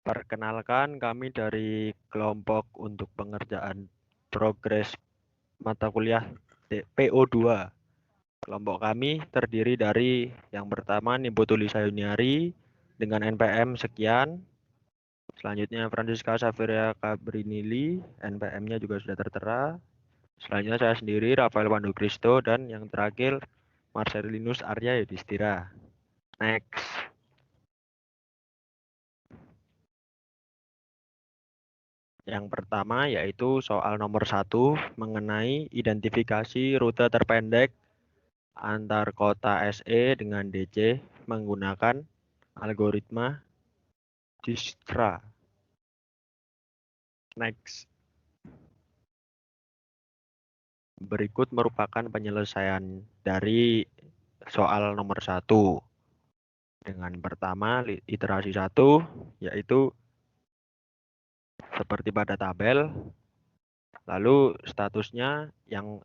Perkenalkan, kami dari kelompok untuk pengerjaan progres mata kuliah PO2. Kelompok kami terdiri dari yang pertama Nimbo Tulisa Yuniari dengan NPM sekian. Selanjutnya Francisca Safiria Cabrinili, NPM-nya juga sudah tertera. Selanjutnya saya sendiri Rafael Pandu Kristo dan yang terakhir Marcelinus Arya Yudhistira. Next. Yang pertama yaitu soal nomor 1 mengenai identifikasi rute terpendek antar kota SE dengan DC menggunakan algoritma Dijkstra. Next. Berikut merupakan penyelesaian dari soal nomor 1. Dengan pertama iterasi 1 yaitu seperti pada tabel. Lalu statusnya yang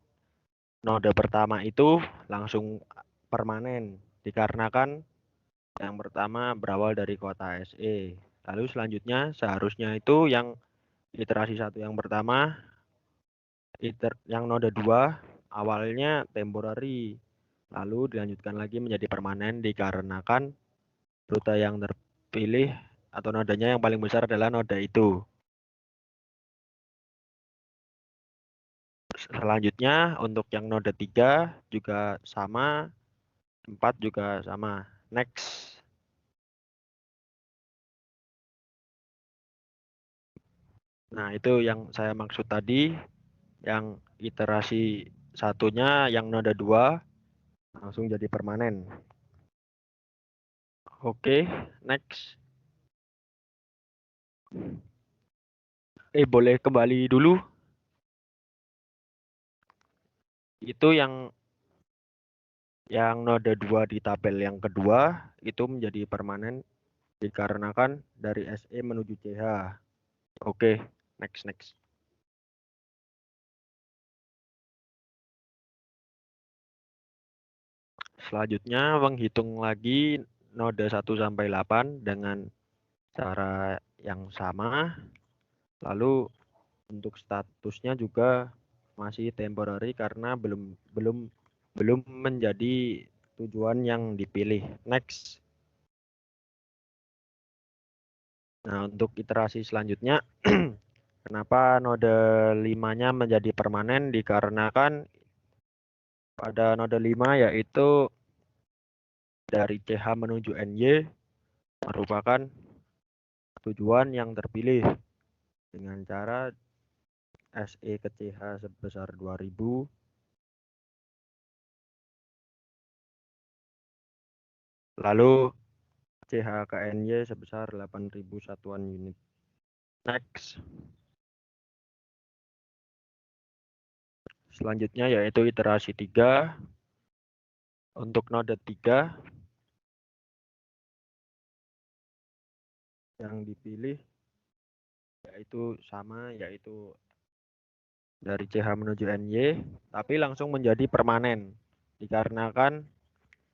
node pertama itu langsung permanen dikarenakan yang pertama berawal dari kota SE. Lalu selanjutnya seharusnya itu yang iterasi 1 yang pertama yang node 2 awalnya temporary. Lalu dilanjutkan lagi menjadi permanen dikarenakan rute yang terpilih atau nodenya yang paling besar adalah node itu. Selanjutnya untuk yang node 3 juga sama, 4 juga sama. Next. Nah, itu yang saya maksud tadi, yang iterasi satunya yang node 2 langsung jadi permanen. Oke, next. Boleh kembali dulu. Itu yang node 2 di tabel yang kedua itu menjadi permanen dikarenakan dari SE menuju CH. Oke, next. Selanjutnya menghitung lagi node 1 sampai 8 dengan cara yang sama. Lalu untuk statusnya juga masih temporary karena belum menjadi tujuan yang dipilih. Next. Nah, untuk iterasi selanjutnya kenapa node 5-nya menjadi permanen dikarenakan pada node 5 yaitu dari CH menuju NY merupakan tujuan yang terpilih dengan cara SE ke CH sebesar 2000 lalu CH ke NY sebesar 8000 satuan unit. Next. Selanjutnya yaitu iterasi 3 untuk node 3 yang dipilih yaitu sama, yaitu dari CH menuju NY, tapi langsung menjadi permanen dikarenakan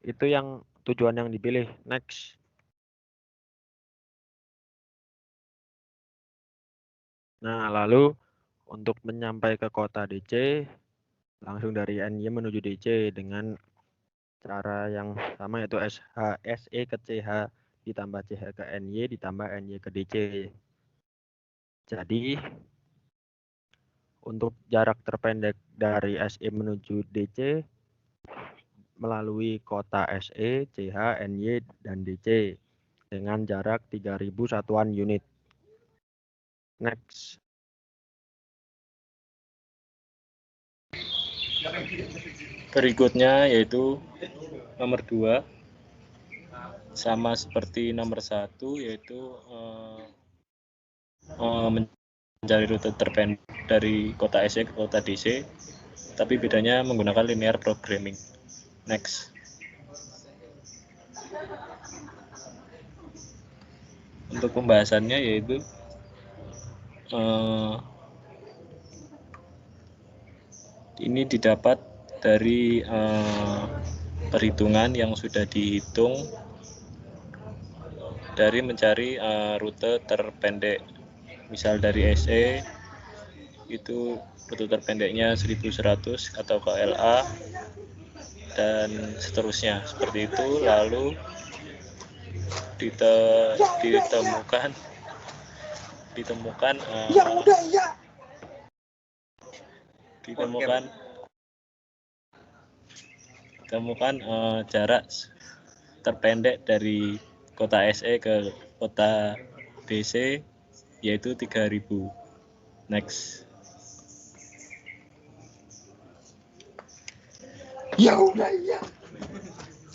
itu yang tujuan yang dipilih. Next. Nah, lalu untuk menyampai ke kota DC langsung dari NY menuju DC dengan cara yang sama yaitu SE ke CH ditambah CH ke NY ditambah NY ke DC. Jadi untuk jarak terpendek dari SE menuju DC melalui kota SE, CH, NY, dan DC dengan jarak 3000 satuan unit. Next. Berikutnya yaitu nomor 2 sama seperti nomor 1 yaitu mencari rute terpendek dari kota SE ke kota DC, tapi bedanya menggunakan linear programming. Next. Untuk pembahasannya yaitu ini didapat dari perhitungan yang sudah dihitung dari mencari rute terpendek. Misal dari SE itu rute terpendeknya 1100 atau KLA dan seterusnya seperti itu. Lalu ditemukan jarak terpendek dari kota SE ke kota DC yaitu 3000. Next.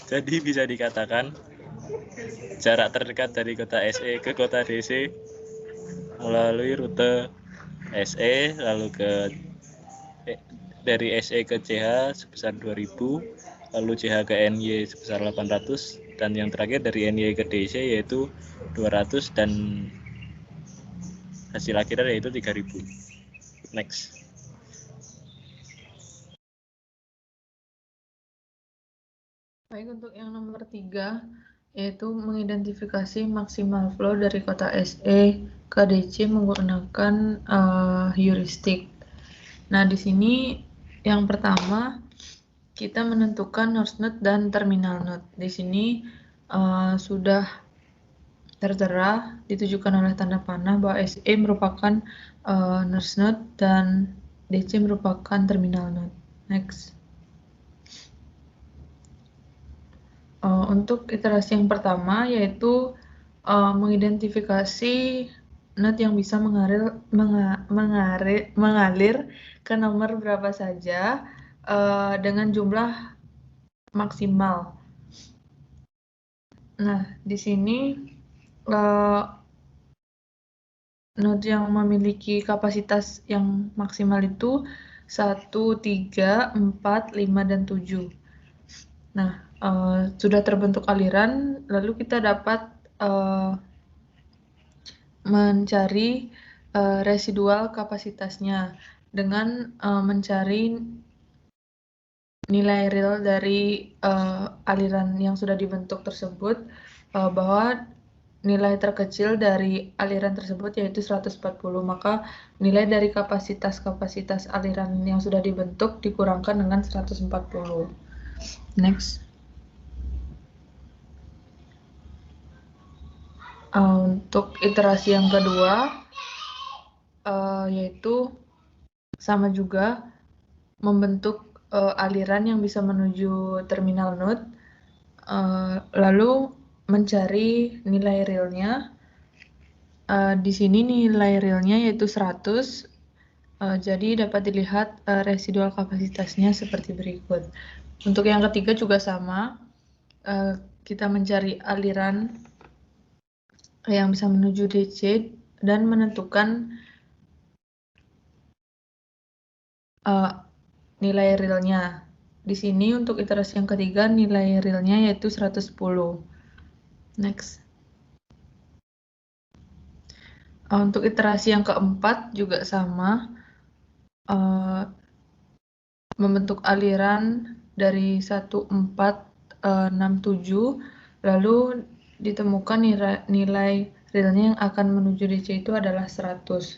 Jadi bisa dikatakan jarak terdekat dari kota SE ke kota DC melalui rute SE lalu dari SE ke CH sebesar 2000, lalu CH ke NY sebesar 800, dan yang terakhir dari NY ke DC yaitu 200 dan hasil akhirnya yaitu 3000. Next. Baik, untuk yang nomor 3 yaitu mengidentifikasi maksimal flow dari kota SE ke DC menggunakan heuristik. Nah, di sini yang pertama kita menentukan node dan terminal node. Di sini sudah tertera ditujukan oleh tanda panah bahwa SE merupakan node dan DC merupakan terminal node. Next. Untuk iterasi yang pertama yaitu mengidentifikasi node yang bisa mengalir ke nomor berapa saja dengan jumlah maksimal. Nah, di sini node yang memiliki kapasitas yang maksimal itu 1, 3, 4, 5, dan 7. Nah, sudah terbentuk aliran, lalu kita dapat mencari residual kapasitasnya dengan mencari nilai real dari aliran yang sudah dibentuk tersebut, bahwa nilai terkecil dari aliran tersebut yaitu 140, maka nilai dari kapasitas aliran yang sudah dibentuk dikurangkan dengan 140. Next. Untuk iterasi yang kedua yaitu sama juga membentuk aliran yang bisa menuju terminal node, lalu mencari nilai realnya. Di sini nilai realnya yaitu 100, jadi dapat dilihat residual kapasitasnya seperti berikut. Untuk yang ketiga juga sama, kita mencari aliran yang bisa menuju DC dan menentukan nilai realnya. Di sini untuk iterasi yang ketiga nilai realnya yaitu 110. Next. Untuk iterasi yang keempat juga sama, membentuk aliran dari 1467, lalu ditemukan nilai realnya yang akan menuju DC itu adalah 100.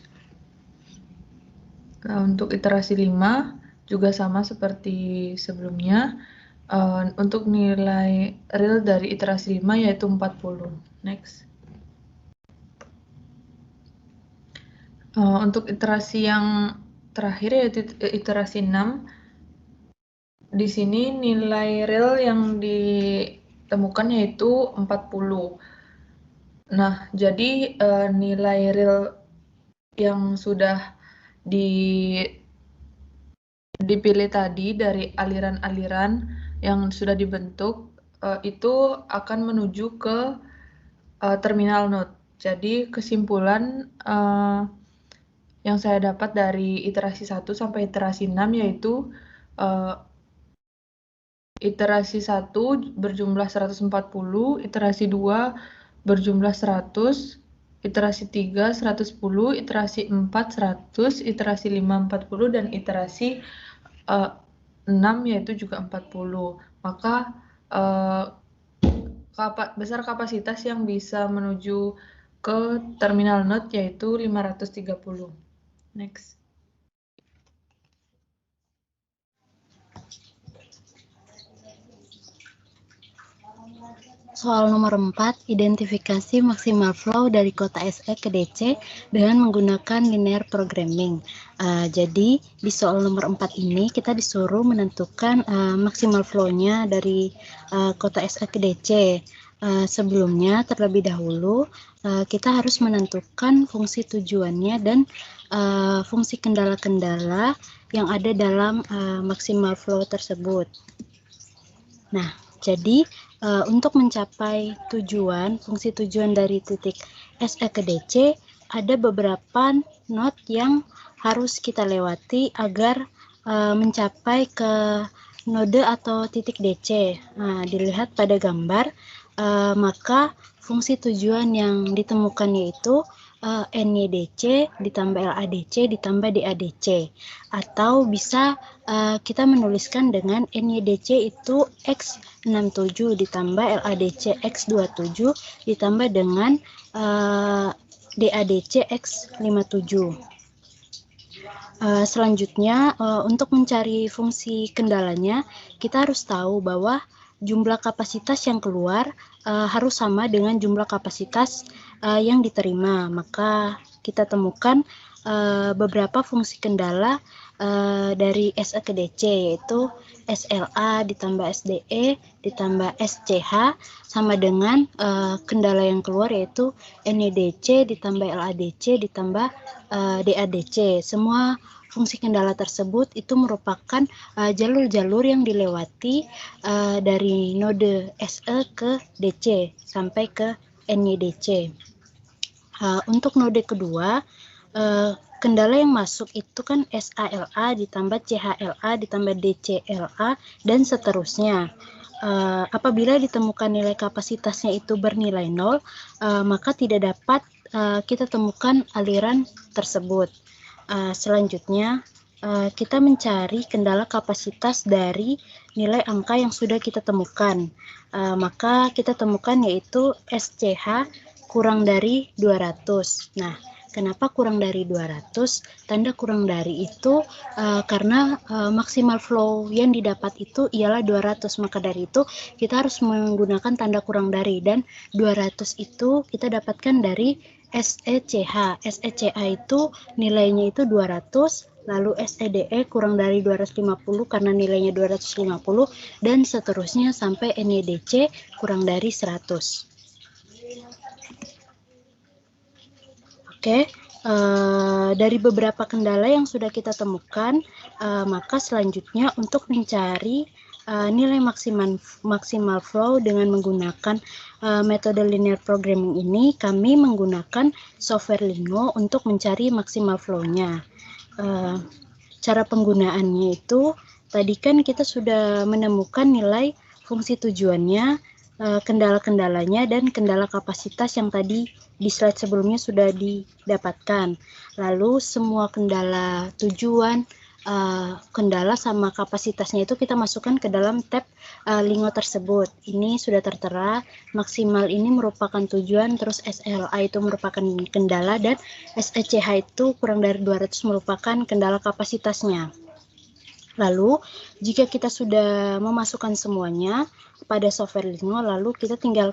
Nah, untuk iterasi 5 juga sama seperti sebelumnya. Untuk nilai real dari iterasi 5 yaitu 40. Next. Untuk iterasi yang terakhir yaitu iterasi 6. Di sini nilai real yang ditemukan yaitu 40. Nah, jadi nilai real yang sudah dipilih tadi dari aliran-aliran yang sudah dibentuk itu akan menuju ke terminal node. Jadi kesimpulan yang saya dapat dari iterasi 1 sampai iterasi 6 yaitu iterasi 1 berjumlah 140, iterasi 2 berjumlah 100, iterasi 3 110, iterasi 4 100, iterasi 5 40, dan iterasi 6 yaitu juga 40. Maka besar kapasitas yang bisa menuju ke terminal node yaitu 530. Next. Soal nomor 4, identifikasi maksimal flow dari kota SE ke DC dengan menggunakan linear programming. Jadi di soal nomor 4 ini kita disuruh menentukan maksimal flow-nya dari kota SE ke DC. Sebelumnya terlebih dahulu kita harus menentukan fungsi tujuannya dan fungsi kendala-kendala yang ada dalam maksimal flow tersebut. Nah, jadi untuk mencapai fungsi tujuan dari titik SE ke DC, ada beberapa node yang harus kita lewati agar mencapai ke node atau titik DC. Nah, dilihat pada gambar, maka fungsi tujuan yang ditemukan yaitu NYDC ditambah LADC ditambah DADC, atau bisa kita menuliskan dengan NYDC itu X67 ditambah LADC X27 ditambah dengan DADC X57. Selanjutnya, untuk mencari fungsi kendalanya, kita harus tahu bahwa jumlah kapasitas yang keluar harus sama dengan jumlah kapasitas yang diterima. Maka kita temukan beberapa fungsi kendala dari SE ke DC, yaitu SLA ditambah SDE ditambah SCH sama dengan kendala yang keluar yaitu NYDC ditambah LADC ditambah DADC. Semua fungsi kendala tersebut itu merupakan jalur-jalur yang dilewati dari node SE ke DC sampai ke NYDC. Untuk node kedua, kendala yang masuk itu kan SALA ditambah CHLA ditambah DCLA dan seterusnya. Apabila ditemukan nilai kapasitasnya itu bernilai 0, maka tidak dapat kita temukan aliran tersebut. Selanjutnya, kita mencari kendala kapasitas dari nilai angka yang sudah kita temukan. Maka kita temukan yaitu SCH kurang dari 200. Nah, kenapa kurang dari 200? Tanda kurang dari itu karena maksimal flow yang didapat itu ialah 200. Maka dari itu kita harus menggunakan tanda kurang dari, dan 200 itu kita dapatkan dari SECH. SECH itu nilainya itu 200, lalu SEDE kurang dari 250 karena nilainya 250, dan seterusnya sampai NYDC kurang dari 100. Oke, dari beberapa kendala yang sudah kita temukan, maka selanjutnya untuk mencari nilai maksimal flow dengan menggunakan metode linear programming ini, kami menggunakan software Lingo untuk mencari maksimal flow-nya. Cara penggunaannya itu, tadi kan kita sudah menemukan nilai fungsi tujuannya, kendala-kendalanya, dan kendala kapasitas yang tadi di slide sebelumnya sudah didapatkan. Lalu semua kendala tujuan, kendala sama kapasitasnya itu kita masukkan ke dalam tab Lingo tersebut. Ini sudah tertera, maksimal ini merupakan tujuan, terus SLA itu merupakan kendala, dan SECH itu kurang dari 200 merupakan kendala kapasitasnya. Lalu, jika kita sudah memasukkan semuanya pada software Lingo, lalu kita tinggal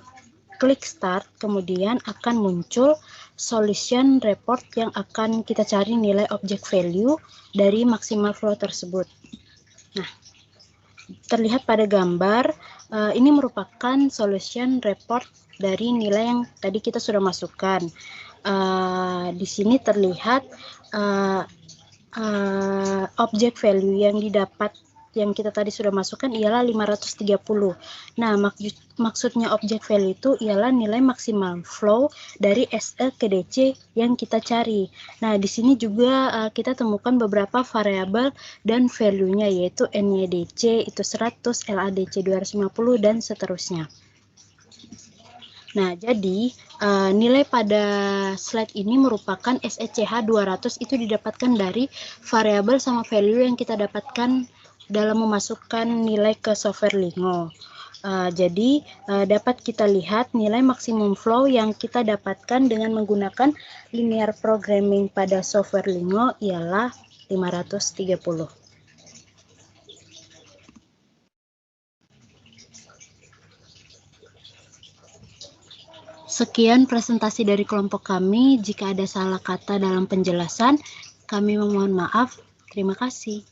klik start, kemudian akan muncul solution report yang akan kita cari nilai object value dari maksimal flow tersebut. Nah, terlihat pada gambar, ini merupakan solution report dari nilai yang tadi kita sudah masukkan. Di sini terlihat object value yang didapat yang kita tadi sudah masukkan ialah 530. Nah, maksudnya object value itu ialah nilai maksimal flow dari SE ke DC yang kita cari. Nah, di sini juga kita temukan beberapa variabel dan value-nya, yaitu NYDC itu 100, LADC 250, dan seterusnya. Nah, jadi nilai pada slide ini merupakan SECH 200 itu didapatkan dari variabel sama value yang kita dapatkan dalam memasukkan nilai ke software Lingo. Jadi dapat kita lihat nilai maksimum flow yang kita dapatkan dengan menggunakan linear programming pada software Lingo ialah 530. Sekian presentasi dari kelompok kami. Jika ada salah kata dalam penjelasan, kami memohon maaf. Terima kasih.